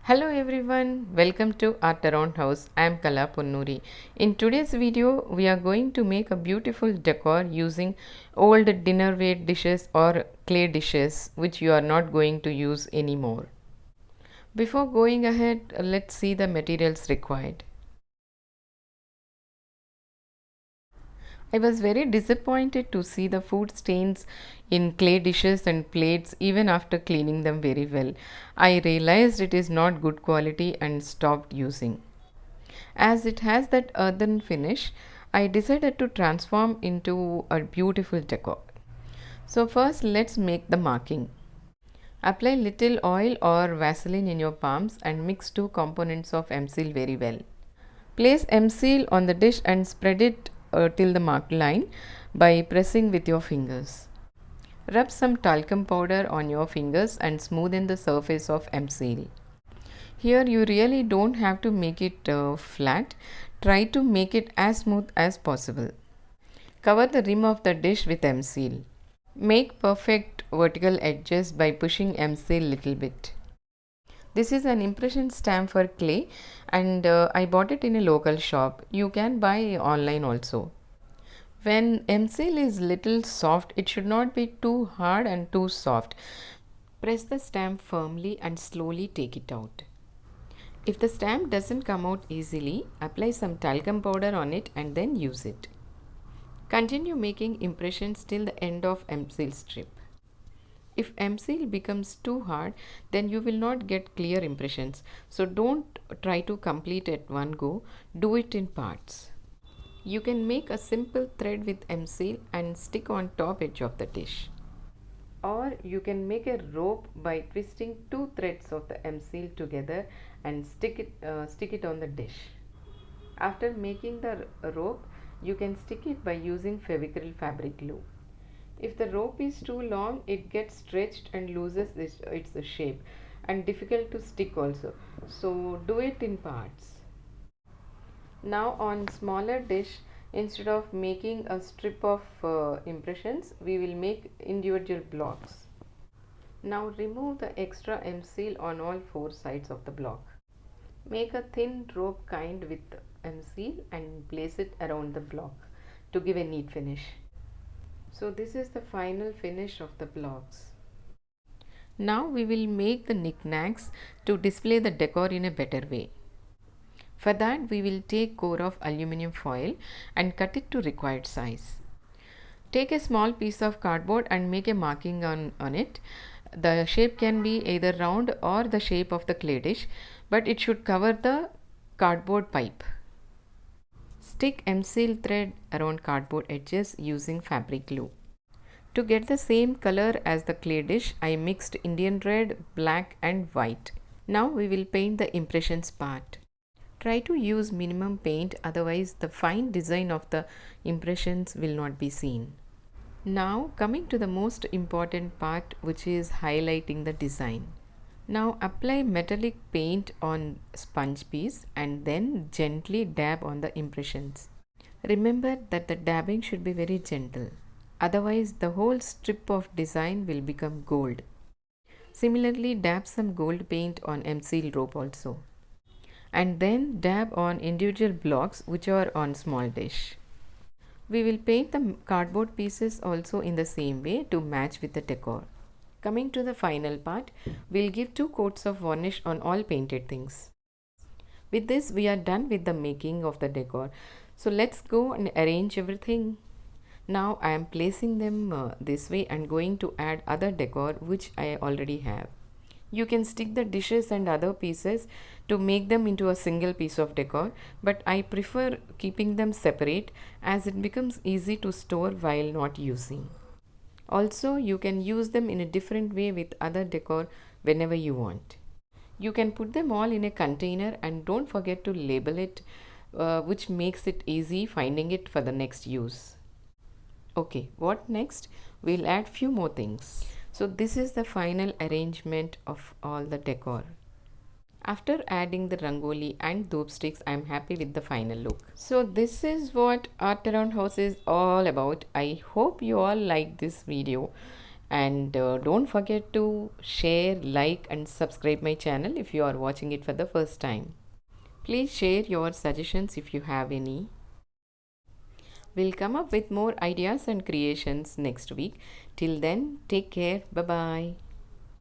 Hello everyone, welcome to Art Around House. I am Kala Ponnuri. In today's video, we are going to make a beautiful decor using old dinnerware dishes or clay dishes which you are not going to use anymore. Before going ahead, let's see the materials required. I was very disappointed to see the food stains in clay dishes and plates even after cleaning them very well. I realized it is not good quality and stopped using. As it has that earthen finish, I decided to transform into a beautiful decor. So first let's make the marking. Apply little oil or Vaseline in your palms and mix two components of M-Seal very well. Place M-Seal on the dish and spread it till the marked line by pressing with your fingers. Rub some talcum powder on your fingers and smoothen the surface of M-Seal. Here you really don't have to make it flat. Try to make it as smooth as possible. Cover the rim of the dish with M-Seal. Make perfect vertical edges by pushing M-Seal little bit. This is an impression stamp for clay and I bought it in a local shop. You can buy online also. When M-Seal is little soft, it should not be too hard and too soft. Press the stamp firmly and slowly take it out. If the stamp doesn't come out easily, apply some talcum powder on it and then use it. Continue making impressions till the end of M-Seal strip. If M-Seal becomes too hard, then you will not get clear impressions. So don't try to complete at one go, do it in parts. You can make a simple thread with M-Seal and stick on top edge of the dish. Or you can make a rope by twisting two threads of the M-Seal together and stick it on the dish. After making the rope, you can stick it by using Fevicryl fabric glue. If the rope is too long, it gets stretched and loses its shape and difficult to stick also. So do it in parts. Now on smaller dish, instead of making a strip of impressions, we will make individual blocks. Now remove the extra M-Seal on all four sides of the block. Make a thin rope kind with M-Seal and place it around the block to give a neat finish. So this is the final finish of the blocks. Now we will make the knickknacks to display the decor in a better way. For that, we will take core of aluminum foil and cut it to required size. Take a small piece of cardboard and make a marking on it. The shape can be either round or the shape of the clay dish, but it should cover the cardboard pipe. Stick M-Seal thread around cardboard edges using fabric glue. To get the same color as the clay dish, I mixed Indian red, black and white. Now we will paint the impressions part. Try to use minimum paint, otherwise the fine design of the impressions will not be seen. Now coming to the most important part, which is highlighting the design. Now apply metallic paint on sponge piece and then gently dab on the impressions. Remember that the dabbing should be very gentle, otherwise the whole strip of design will become gold. Similarly, dab some gold paint on M-Seal rope also, and then dab on individual blocks which are on small dish. We will paint the cardboard pieces also in the same way to match with the decor. Coming to the final part, we'll give 2 coats of varnish on all painted things. With this, we are done with the making of the decor. So let's go and arrange everything. Now I am placing them this way and going to add other decor which I already have. You can stick the dishes and other pieces to make them into a single piece of decor, but I prefer keeping them separate as it becomes easy to store while not using. Also, you can use them in a different way with other decor whenever you want. You can put them all in a container and don't forget to label it, which makes it easy finding it for the next use. Okay, what next? We'll add few more things. So this is the final arrangement of all the decor. After adding the rangoli and doop sticks, I am happy with the final look. So this is what Art Around House is all about. I hope you all liked this video And don't forget to share, like, and subscribe my channel if you are watching it for the first time. Please share your suggestions if you have any. We'll come up with more ideas and creations next week. Till then, take care. Bye bye.